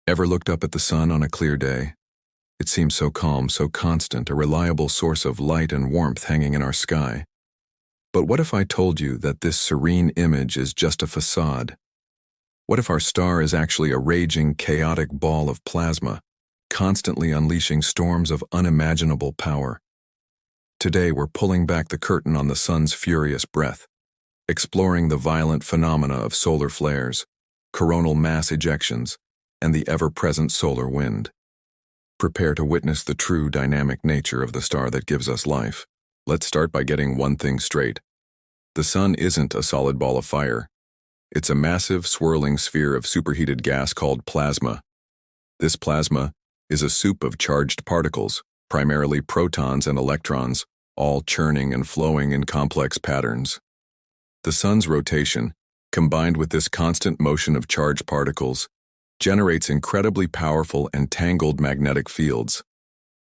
Ever looked up at the sun on a clear day? It seems so calm, so constant, a reliable source of light and warmth hanging in our sky. But what if I told you that this serene image is just a facade? What if our star is actually a raging, chaotic ball of plasma, constantly unleashing storms of unimaginable power? Today we're pulling back the curtain on the sun's furious breath, exploring the violent phenomena of solar flares, coronal mass ejections, and the ever-present solar wind. Prepare to witness the true dynamic nature of the star that gives us life. Let's start by getting one thing straight. The sun isn't a solid ball of fire. It's a massive, swirling sphere of superheated gas called plasma. This plasma is a soup of charged particles, primarily protons and electrons, all churning and flowing in complex patterns. The sun's rotation, combined with this constant motion of charged particles, generates incredibly powerful and tangled magnetic fields.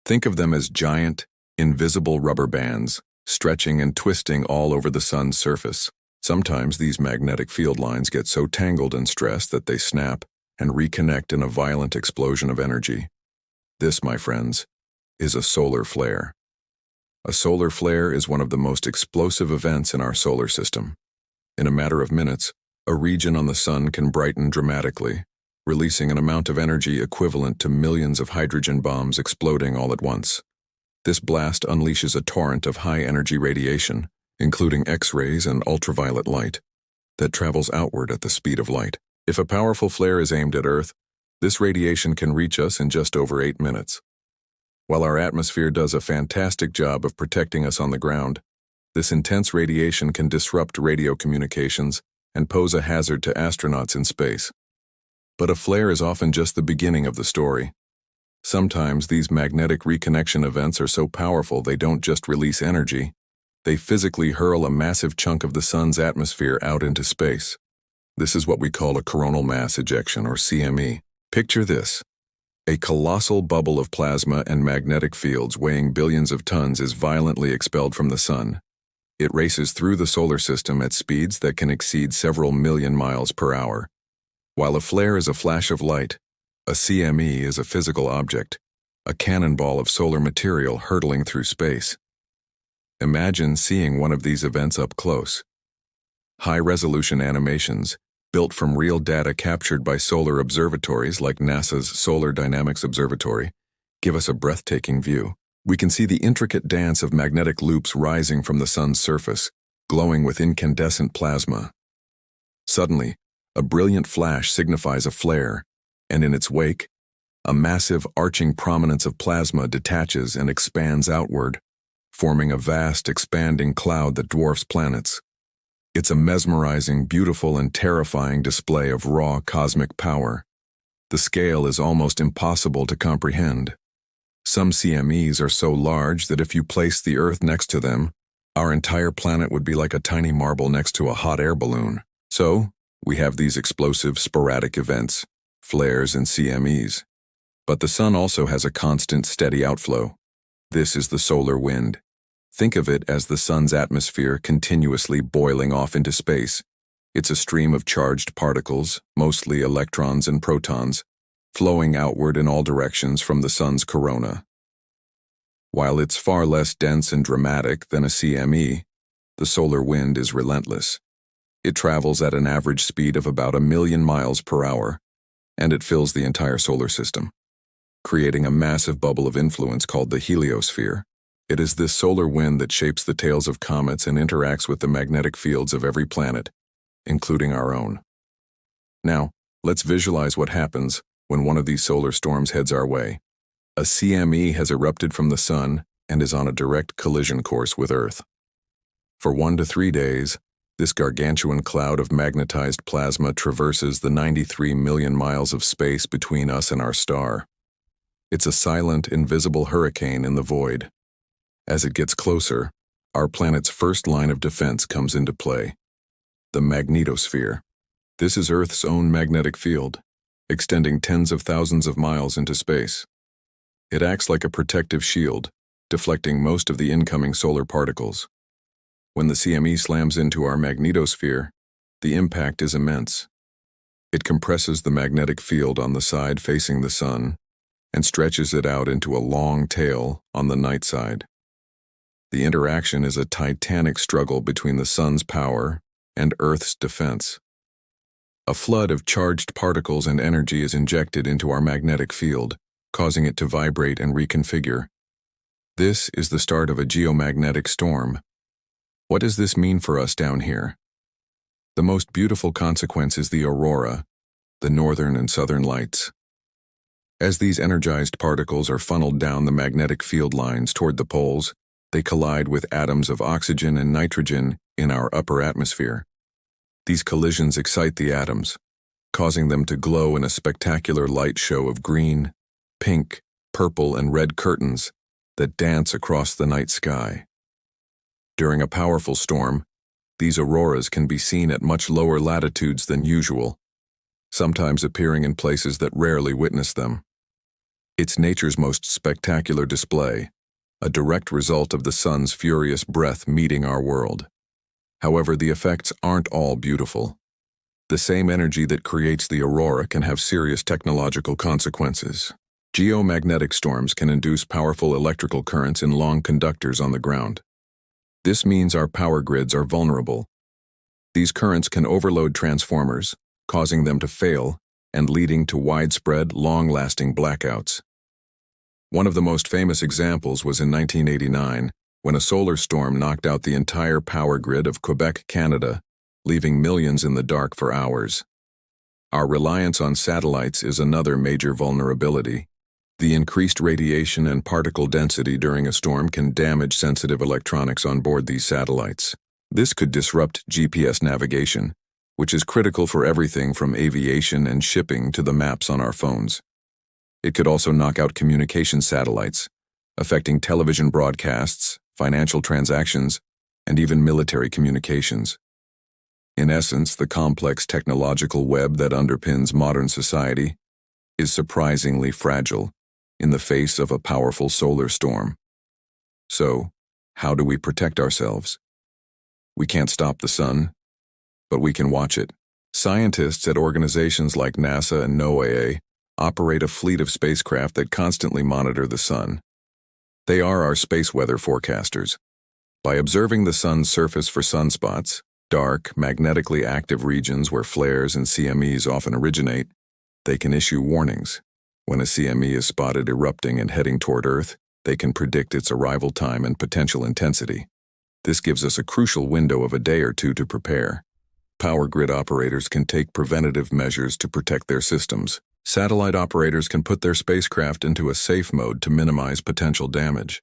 Think of them as giant, invisible rubber bands, stretching and twisting all over the sun's surface. Sometimes these magnetic field lines get so tangled and stressed that they snap and reconnect in a violent explosion of energy. This, my friends, is a solar flare. A solar flare is one of the most explosive events in our solar system. In a matter of minutes, a region on the sun can brighten dramatically, releasing an amount of energy equivalent to millions of hydrogen bombs exploding all at once. This blast unleashes a torrent of high-energy radiation, including X-rays and ultraviolet light, that travels outward at the speed of light. If a powerful flare is aimed at Earth, this radiation can reach us in just over 8 minutes. While our atmosphere does a fantastic job of protecting us on the ground, this intense radiation can disrupt radio communications and pose a hazard to astronauts in space. But a flare is often just the beginning of the story. Sometimes these magnetic reconnection events are so powerful they don't just release energy, they physically hurl a massive chunk of the sun's atmosphere out into space. This is what we call a coronal mass ejection, or CME. Picture this. A colossal bubble of plasma and magnetic fields weighing billions of tons is violently expelled from the sun. It races through the solar system at speeds that can exceed several million miles per hour. While a flare is a flash of light, a CME is a physical object, a cannonball of solar material hurtling through space. Imagine seeing one of these events up close. High-resolution animations, built from real data captured by solar observatories like NASA's Solar Dynamics Observatory, give us a breathtaking view. We can see the intricate dance of magnetic loops rising from the sun's surface, glowing with incandescent plasma. Suddenly, a brilliant flash signifies a flare, and in its wake, a massive arching prominence of plasma detaches and expands outward, forming a vast, expanding cloud that dwarfs planets. It's a mesmerizing, beautiful, and terrifying display of raw cosmic power. The scale is almost impossible to comprehend. Some CMEs are so large that if you place the Earth next to them, our entire planet would be like a tiny marble next to a hot air balloon. So, we have these explosive, sporadic events, flares and CMEs. But the sun also has a constant, steady outflow. This is the solar wind. Think of it as the sun's atmosphere continuously boiling off into space. It's a stream of charged particles, mostly electrons and protons, flowing outward in all directions from the sun's corona. While it's far less dense and dramatic than a CME, the solar wind is relentless. It travels at an average speed of about 1,000,000 miles per hour, and it fills the entire solar system, creating a massive bubble of influence called the heliosphere. It is this solar wind that shapes the tails of comets and interacts with the magnetic fields of every planet, including our own. Now, let's visualize what happens when one of these solar storms heads our way. A CME has erupted from the sun and is on a direct collision course with Earth. For 1 to 3 days, this gargantuan cloud of magnetized plasma traverses the 93 million miles of space between us and our star. It's a silent, invisible hurricane in the void. As it gets closer, our planet's first line of defense comes into play: the magnetosphere. This is Earth's own magnetic field, extending tens of thousands of miles into space. It acts like a protective shield, deflecting most of the incoming solar particles. When the CME slams into our magnetosphere, the impact is immense. It compresses the magnetic field on the side facing the sun and stretches it out into a long tail on the night side. The interaction is a titanic struggle between the sun's power and Earth's defense. A flood of charged particles and energy is injected into our magnetic field, causing it to vibrate and reconfigure. This is the start of a geomagnetic storm. What does this mean for us down here? The most beautiful consequence is the aurora, the northern and southern lights. As these energized particles are funneled down the magnetic field lines toward the poles, they collide with atoms of oxygen and nitrogen in our upper atmosphere. These collisions excite the atoms, causing them to glow in a spectacular light show of green, pink, purple, and red curtains that dance across the night sky. During a powerful storm, these auroras can be seen at much lower latitudes than usual, sometimes appearing in places that rarely witness them. It's nature's most spectacular display, a direct result of the sun's furious breath meeting our world. However, the effects aren't all beautiful. The same energy that creates the aurora can have serious technological consequences. Geomagnetic storms can induce powerful electrical currents in long conductors on the ground. This means our power grids are vulnerable. These currents can overload transformers, causing them to fail and leading to widespread, long-lasting blackouts. One of the most famous examples was in 1989, when a solar storm knocked out the entire power grid of Quebec, Canada, leaving millions in the dark for hours. Our reliance on satellites is another major vulnerability. The increased radiation and particle density during a storm can damage sensitive electronics on board these satellites. This could disrupt GPS navigation, which is critical for everything from aviation and shipping to the maps on our phones. It could also knock out communication satellites, affecting television broadcasts, financial transactions, and even military communications. In essence, the complex technological web that underpins modern society is surprisingly fragile in the face of a powerful solar storm. So, how do we protect ourselves? We can't stop the sun, but we can watch it. Scientists at organizations like NASA and NOAA operate a fleet of spacecraft that constantly monitor the sun. They are our space weather forecasters. By observing the sun's surface for sunspots, dark, magnetically active regions where flares and CMEs often originate, they can issue warnings. When a CME is spotted erupting and heading toward Earth, they can predict its arrival time and potential intensity. This gives us a crucial window of a day or two to prepare. Power grid operators can take preventative measures to protect their systems. Satellite operators can put their spacecraft into a safe mode to minimize potential damage.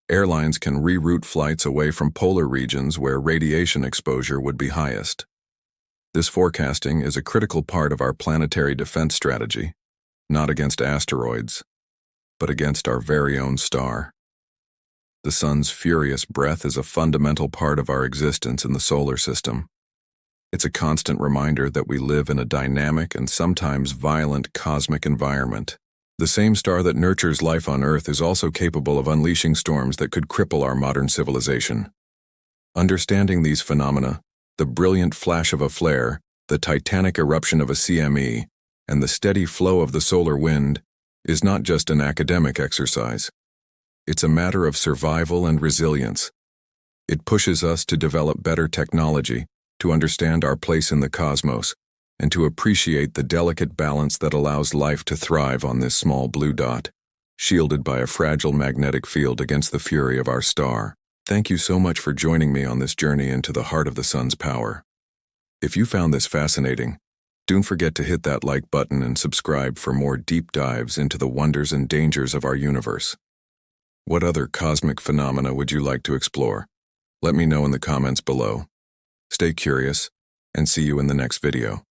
Airlines can reroute flights away from polar regions where radiation exposure would be highest. This forecasting is a critical part of our planetary defense strategy, not against asteroids, but against our very own star. The sun's furious breath is a fundamental part of our existence in the solar system. It's a constant reminder that we live in a dynamic and sometimes violent cosmic environment. The same star that nurtures life on Earth is also capable of unleashing storms that could cripple our modern civilization. Understanding these phenomena, the brilliant flash of a flare, the titanic eruption of a CME, and the steady flow of the solar wind, is not just an academic exercise. It's a matter of survival and resilience. It pushes us to develop better technology, to understand our place in the cosmos, and to appreciate the delicate balance that allows life to thrive on this small blue dot, shielded by a fragile magnetic field against the fury of our star. Thank you so much for joining me on this journey into the heart of the sun's power. If you found this fascinating, don't forget to hit that like button and subscribe for more deep dives into the wonders and dangers of our universe. What other cosmic phenomena would you like to explore? Let me know in the comments below. Stay curious, and see you in the next video.